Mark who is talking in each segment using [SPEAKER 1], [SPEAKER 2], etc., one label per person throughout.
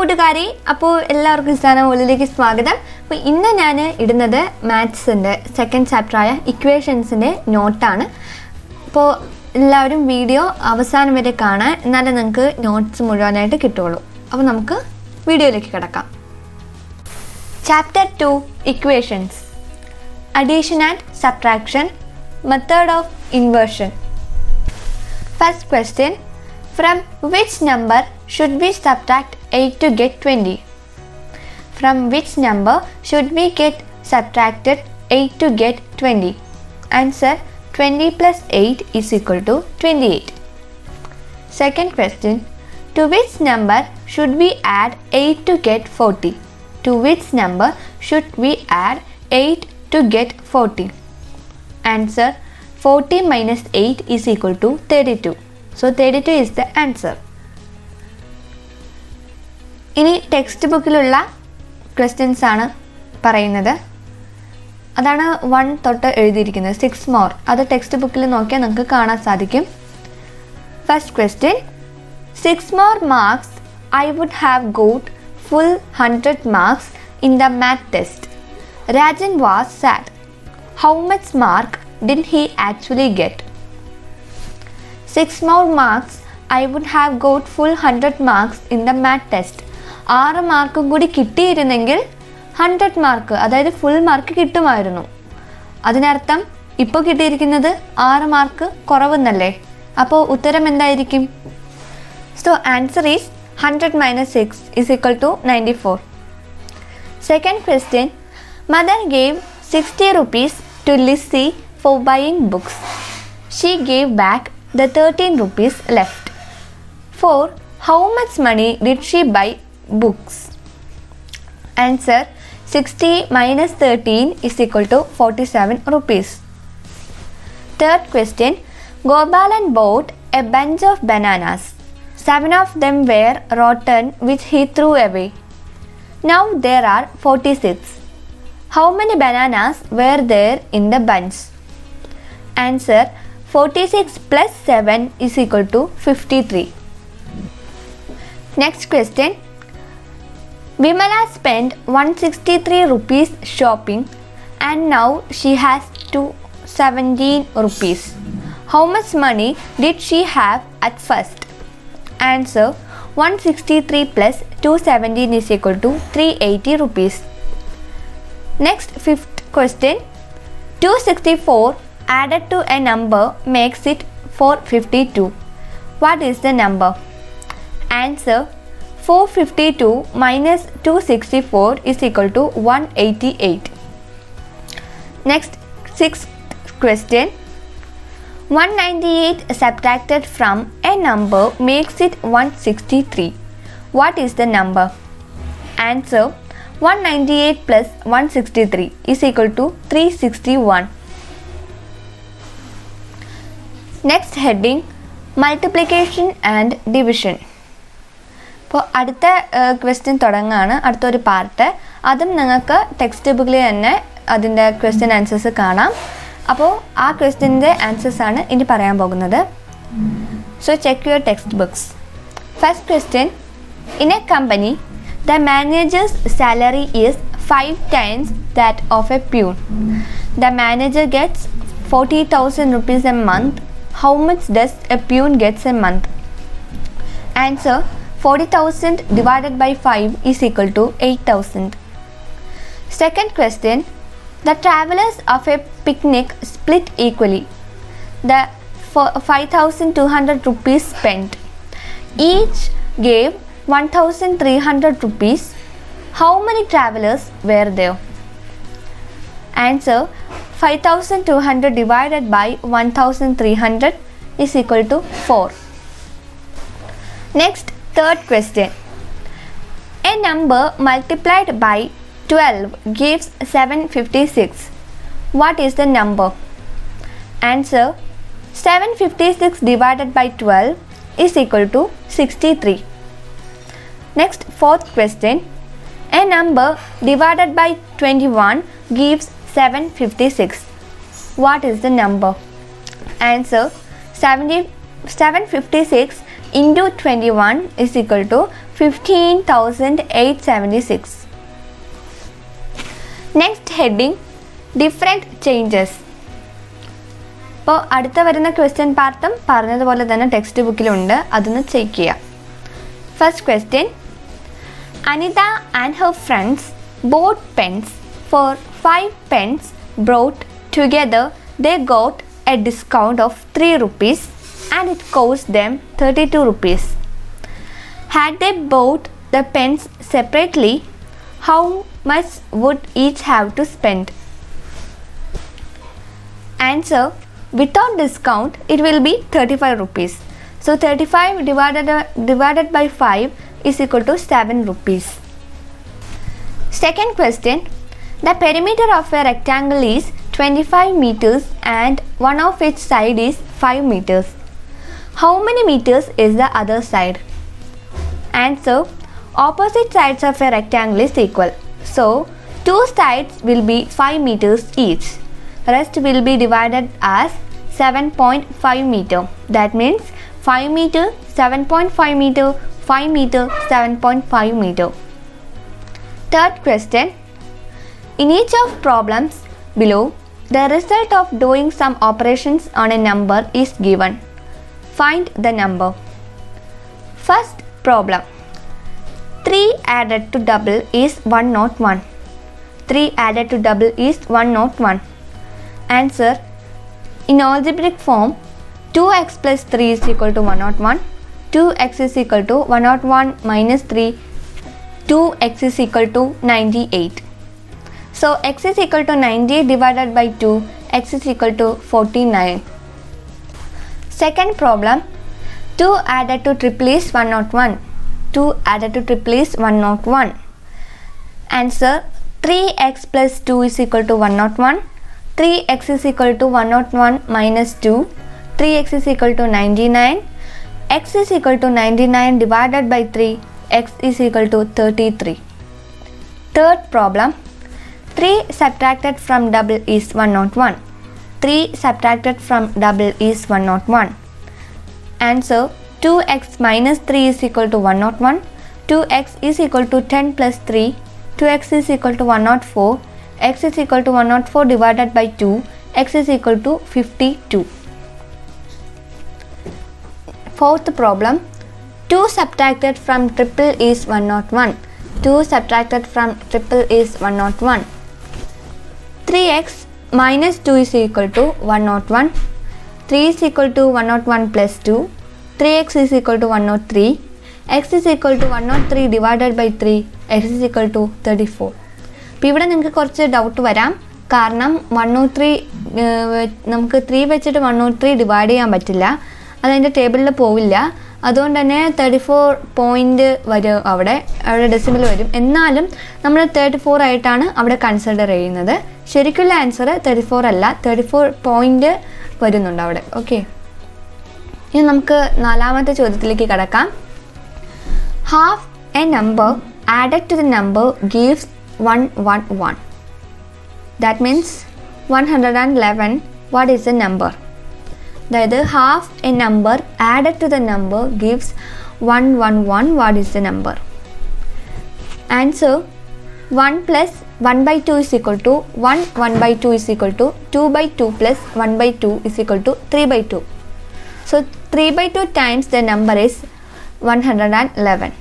[SPEAKER 1] കൂട്ടുകാരെ, അപ്പോൾ എല്ലാവർക്കും ഇസാന വേൾഡിലേക്ക് സ്വാഗതം. അപ്പോൾ ഇന്ന് ഞാൻ ഇടുന്നത് മാത്സിൻ്റെ സെക്കൻഡ് ചാപ്റ്ററായ ഇക്വേഷൻസിൻ്റെ നോട്ടാണ്. അപ്പോൾ എല്ലാവരും വീഡിയോ അവസാനം വരെ കാണാൻ, എന്നാലേ നിങ്ങൾക്ക് നോട്ട്സ് മുഴുവനായിട്ട് കിട്ടുള്ളൂ. അപ്പോൾ നമുക്ക് വീഡിയോയിലേക്ക് കിടക്കാം. Chapter 2 equations, addition and subtraction, method of inversion. First question, from which number should we subtract 8 to get 20? From which number should we get subtracted 8 to get 20? Answer, 20 plus 8 is equal to 28. Second question, to which number should we add 8 to get 40? To which number should we add 8 to get 40? Answer, 40 minus 8 is equal to 32. So 32 is the answer. ഇനി text ബുക്കിലുള്ള questions ആണ് പറയുന്നത്. അതാണ് 1 തൊട്ട് എഴുതിയിരിക്കുന്നത്. 6 more അത് text ബുക്കിൽ നോക്കിയാൽ നിങ്ങൾക്ക് കാണാൻ സാധിക്കും. First question, 6 more marks I would have got full 100 marks in the math test. Rajan was sad. How much mark did he actually get? 6 more marks I would have got full 100 marks in the math test. 6 മാർക്കും കൂടി കിട്ടിയിരുന്നെങ്കിൽ 100 mark, അതായത് full mark കിട്ടുമായിരുന്നു. അതിനർത്ഥം ഇപ്പോൾ കിട്ടിയിരിക്കുന്നത് 6 mark കുറവെന്നല്ലേ. അപ്പോൾ ഉത്തരം എന്തായിരിക്കും? So answer is 100 minus 6 is equal to 94. Second question, mother gave 60 rupees to Lissy for buying books. She gave back the 13 rupees left. For how much money did she buy books? Answer, 60 minus 13 is equal to 47 rupees. Third question, Gopalan bought a bunch of bananas. 7 of them were rotten, which he threw away. Now there are 46. How many bananas were there in the bunch? Answer, 46 plus 7 is equal to 53. Next question, Vimala spent 163 rupees shopping and now she has 217 rupees. How much money did she have at first? Answer, 163 plus 217 is equal to 380 rupees. Next, fifth question, 264 added to a number makes it 452. What is the number? Answer, 452 minus 264 is equal to 188. Next, sixth question, 198 subtracted from a number makes it 163. What is the number? Answer, 198 plus 163 is equal to 361. Next heading, multiplication and division. അപ്പോൾ അടുത്ത question തുടങ്ങുകയാണ്, അടുത്തൊരു part. അതും നിങ്ങൾക്ക് text ബുക്കിൽ തന്നെ അതിൻ്റെ question answers കാണാം. അപ്പോൾ ആ ക്വസ്റ്റ്യൻ്റെ ആൻസേഴ്സാണ് ഇനി പറയാൻ പോകുന്നത്. So check your text books. First question, in A company the managers salary is 5 times that of a peon. The manager gets 40,000 rupees a month. How much does a peon gets a month? Answer, 40,000 divided by 5 is equal to 8,000. Second question, the travelers of a picnic split equally the 5,200 rupees spent. Each gave 1,300 rupees. How many travelers were there? Answer, 5,200 divided by 1,300 is equal to 4. Next, third question, a number multiplied by 12 gives 756. What is the number? Answer, 756 divided by 12 is equal to 63. Next, fourth question, a number divided by 21 gives 756. What is the number? Answer, 756 into 21 is equal to 15,876. Next heading, different changes. അപ്പോൾ അടുത്ത വരുന്ന question പാർട്ടും പറഞ്ഞതുപോലെ തന്നെ text ബുക്കിലുണ്ട്, അതൊന്ന് check ചെയ്യാം. First question, Anita and her friends bought pens for 5 pence brought together. They got a discount of 3 rupees and it cost them 32 rupees. Had they bought the pens separately, how much would each have to spend? Answer, without discount it will be 35 rupees. So 35 divided by 5 is equal to 7 rupees. Second question, the perimeter of a rectangle is 25 meters and one of its side is 5 meters. How many meters is the other side? Answer, opposite sides of a rectangle is equal. So 2 sides will be 5 meters each. Rest will be divided as 7.5 meter. That means 5 meter, 7.5 meter, 5 meter, 7.5 meter. Third question, in each of problems below, the result of doing some operations on a number is given. Find the number. First problem, 3 added to double is 101. 3 added to double is 101. Answer, in algebraic form, 2x plus 3 is equal to 101. 2x is equal to 101 minus 3. 2x is equal to 98. So x is equal to 98 divided by 2. X is equal to 49. Second problem, 2 added to triple is 101. 2 added to triple is 101. Answer, 3x plus 2 is equal to 101. 3x is equal to 101 minus 2. 3x is equal to 99. X is equal to 99 divided by 3. X is equal to 33. Third problem, 3 subtracted from double is 101. 3 subtracted from double is 101. Answer, 2x minus 3 is equal to 101. 2x is equal to 10 plus 3. 2x is equal to 104. X is equal to 104 divided by 2. X is equal to 52. Fourth problem, 2 subtracted from triple is 101. 2 subtracted from triple is 101. 3x minus 2 is equal to 101. 3 is equal to 101 plus 2. 3x is equal to 103. X is equal to 103 divided by 3. X is equal to 34. ഇപ്പോൾ ഇവിടെ നിങ്ങൾക്ക് കുറച്ച് doubt വരാം, കാരണം 103 നമുക്ക് 3 വെച്ചിട്ട് 103 divide ചെയ്യാൻ പറ്റില്ല, അതതിൻ്റെ ടേബിളിൽ പോവില്ല. അതുകൊണ്ട് തന്നെ 34 പോയിൻ്റ് വരും, അവിടെ ഡെസിമൽ വരും. എന്നാലും നമ്മൾ 34 ആയിട്ടാണ് അവിടെ കൺസിഡർ ചെയ്യുന്നത്. ശരിക്കുള്ള ആൻസർ 34 അല്ല, 34 പോയിൻ്റ് വരുന്നുണ്ട് അവിടെ. ഓക്കെ, ഇനി നമുക്ക് നാലാമത്തെ ചോദ്യത്തിലേക്ക് കടക്കാം. Half a number added to the number gives 111. That means 111. What is the number? അതായത് half a number added to the number gives 111. What is the number? Answer, 1 plus 1 by 2 is equal to 1. 1 by 2 is equal to 2 by 2 plus 1 by 2 is equal to 3 by 2. So 3 by 2 times the number is 111.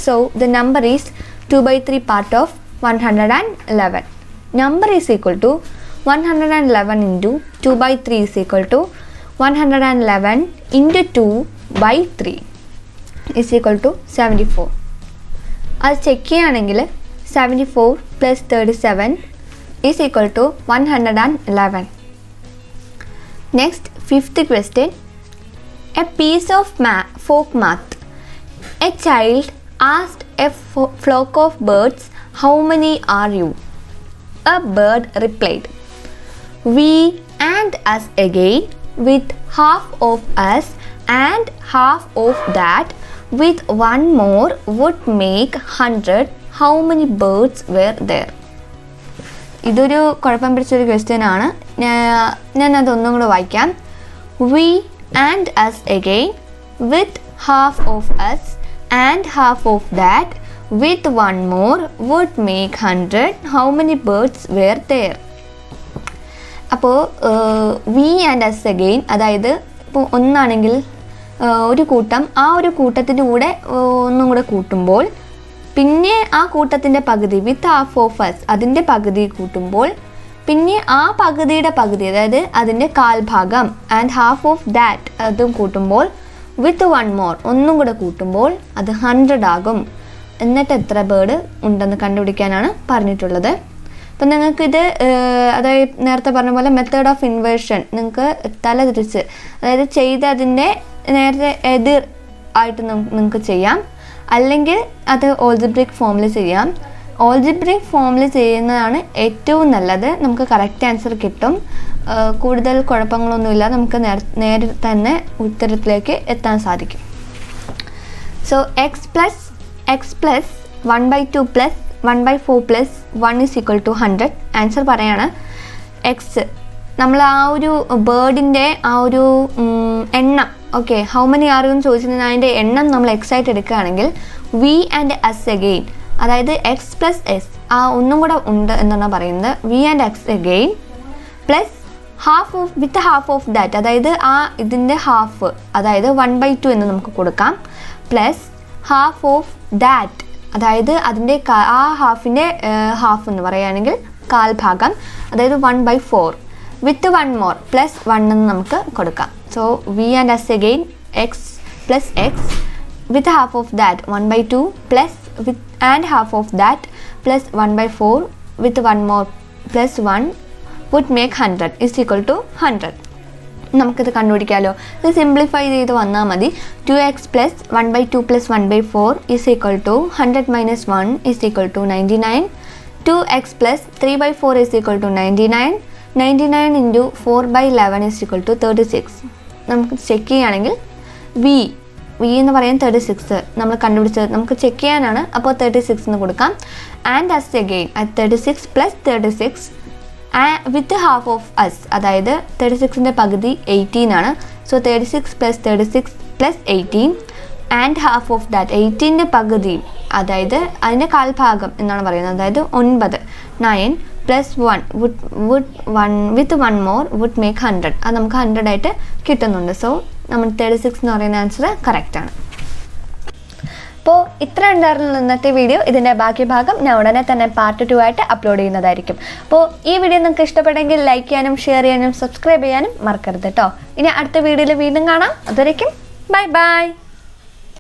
[SPEAKER 1] So the number is 2 by 3 part of 111. Number is equal to 111 into 2 by 3 is equal to 111 into 2 by 3 is equal to 74. അത് check ചെയ്യുകയാണെങ്കിൽ 74 plus 37 is equal to 111. Next, fifth question. A piece of folk math. A child asked a flock of birds, "How many are you?" A bird replied, "We and us again, with half of us and half of that, with one more would make 100. How many birds were there?" ഇതൊരു കുഴപ്പം പിടിച്ചൊരു question ആണ്. ഞാനതൊന്നും കൂടെ വായിക്കാം. We and us again, with half of us and half of that with one more would make 100. How many birds were there? അപ്പോൾ V and S again, അതായത് ഇപ്പോൾ ഒന്നാണെങ്കിൽ ഒരു കൂട്ടം, ആ ഒരു കൂട്ടത്തിൻ്റെ കൂടെ ഒന്നും കൂടെ കൂട്ടുമ്പോൾ പിന്നെ ആ കൂട്ടത്തിൻ്റെ പകുതി വിത്ത് ഹാഫ് ഓഫ് അസ്, അതിൻ്റെ പകുതി കൂട്ടുമ്പോൾ പിന്നെ ആ പകുതിയുടെ പകുതി, അതായത് അതിൻ്റെ കാൽഭാഗം ആൻഡ് ഹാഫ് ഓഫ് ദാറ്റ് അതും കൂട്ടുമ്പോൾ വിത്ത് വൺ മോർ ഒന്നും കൂടെ കൂട്ടുമ്പോൾ അത് 100 ആകും. എന്നിട്ട് എത്ര ബേർഡ് ഉണ്ടെന്ന് കണ്ടുപിടിക്കാനാണ് പറഞ്ഞിട്ടുള്ളത്. അപ്പം നിങ്ങൾക്കിത് അതായത് നേരത്തെ പറഞ്ഞ പോലെ മെത്തേഡ് ഓഫ് ഇൻവേർഷൻ നിങ്ങൾക്ക് തലതിരിച്ച്, അതായത് ചെയ്തതിൻ്റെ നേരത്തെ എതിർ ആയിട്ട് നിങ്ങൾക്ക് ചെയ്യാം, അല്ലെങ്കിൽ അത് ഓൾജിബ്രിക് ഫോമിൽ ചെയ്യാം. ഓൾജിബ്രിക് ഫോമിൽ ചെയ്യുന്നതാണ് ഏറ്റവും നല്ലത്. നമുക്ക് കറക്റ്റ് ആൻസർ കിട്ടും, കൂടുതൽ കുഴപ്പങ്ങളൊന്നുമില്ല, നമുക്ക് നേരെ തന്നെ ഉത്തരത്തിലേക്ക് എത്താൻ സാധിക്കും. So x plus 1/2 plus 1/4 plus 1 is equal to 100. Answer പറയാണ്. എക്സ് നമ്മൾ ആ ഒരു ബേർഡിൻ്റെ ആ ഒരു എണ്ണം, okay, how many are you എന്ന് ചോദിച്ചിട്ടുണ്ടെങ്കിൽ അതിൻ്റെ എണ്ണം നമ്മൾ എക്സ് ആയിട്ട് എടുക്കുകയാണെങ്കിൽ വി ആൻഡ് എസ് അഗെയിൻ, അതായത് എക്സ് പ്ലസ് എസ് ആ ഒന്നും കൂടെ ഉണ്ട് എന്നാണ് പറയുന്നത്. We and x again plus with half of that, അതായത് ആ ഇതിൻ്റെ ഹാഫ്, അതായത് 1/2 എന്ന് നമുക്ക് കൊടുക്കാം, പ്ലസ് ഹാഫ് ഓഫ് ദാറ്റ്, അതായത് അതിൻ്റെ ആ ഹാഫിൻ്റെ ഹാഫ് എന്ന് പറയുകയാണെങ്കിൽ കാൽഭാഗം, അതായത് 1/4 വിത്ത് വൺ മോർ പ്ലസ് 1 എന്ന് നമുക്ക് കൊടുക്കാം. So we and S again X plus X with half of that 1/2 plus with and half of that plus 1/4 with one more plus 1 would make 100 is equal to 100. നമുക്കിത് കണ്ടുപിടിക്കാമല്ലോ. ഇത് simplify ചെയ്ത് വന്നാൽ മതി. 2x plus 1/2 plus 1/4 is equal to 100 minus 1 is equal to 99. 2x plus 3/4 is equal to 99. 99 into 4/11 is equal to 36. നമുക്ക് check ചെയ്യുകയാണെങ്കിൽ V എന്ന് പറയുന്നത് 36 നമ്മൾ കണ്ടുപിടിച്ചത് നമുക്ക് ചെക്ക് ചെയ്യാനാണ്. അപ്പോൾ 36 എന്ന് കൊടുക്കാം. And as again at 36 plus 36 with half of as, അതായത് 36ൻ്റെ പകുതി 18 ആണ്. So 36 plus 36 plus 18 and half of that 18ൻ്റെ പകുതി, അതായത് അതിൻ്റെ കാൽഭാഗം എന്നാണ് പറയുന്നത്, അതായത് 9 plus 1 with one more would make 100. അത് നമുക്ക് 100 ആയിട്ട് കിട്ടുന്നുണ്ട്. സോ നമ്മൾ 36 എന്ന് പറയുന്ന ആൻസർ കറക്റ്റാണ്. അപ്പോൾ ഇത്ര ഉണ്ടായിരുന്നുള്ള ഇന്നത്തെ വീഡിയോ. ഇതിൻ്റെ ബാക്കി ഭാഗം ഞാൻ ഉടനെ തന്നെ പാർട്ട് 2 ആയിട്ട് അപ്ലോഡ് ചെയ്യുന്നതായിരിക്കും. അപ്പോൾ ഈ വീഡിയോ നിങ്ങൾക്ക് ഇഷ്ടപ്പെട്ടെങ്കിൽ ലൈക്ക് ചെയ്യാനും ഷെയർ ചെയ്യാനും സബ്സ്ക്രൈബ് ചെയ്യാനും മറക്കരുത് കേട്ടോ. ഇനി അടുത്ത വീഡിയോയിൽ വീണ്ടും കാണാം. അതുവരേക്കും ബൈ ബൈ.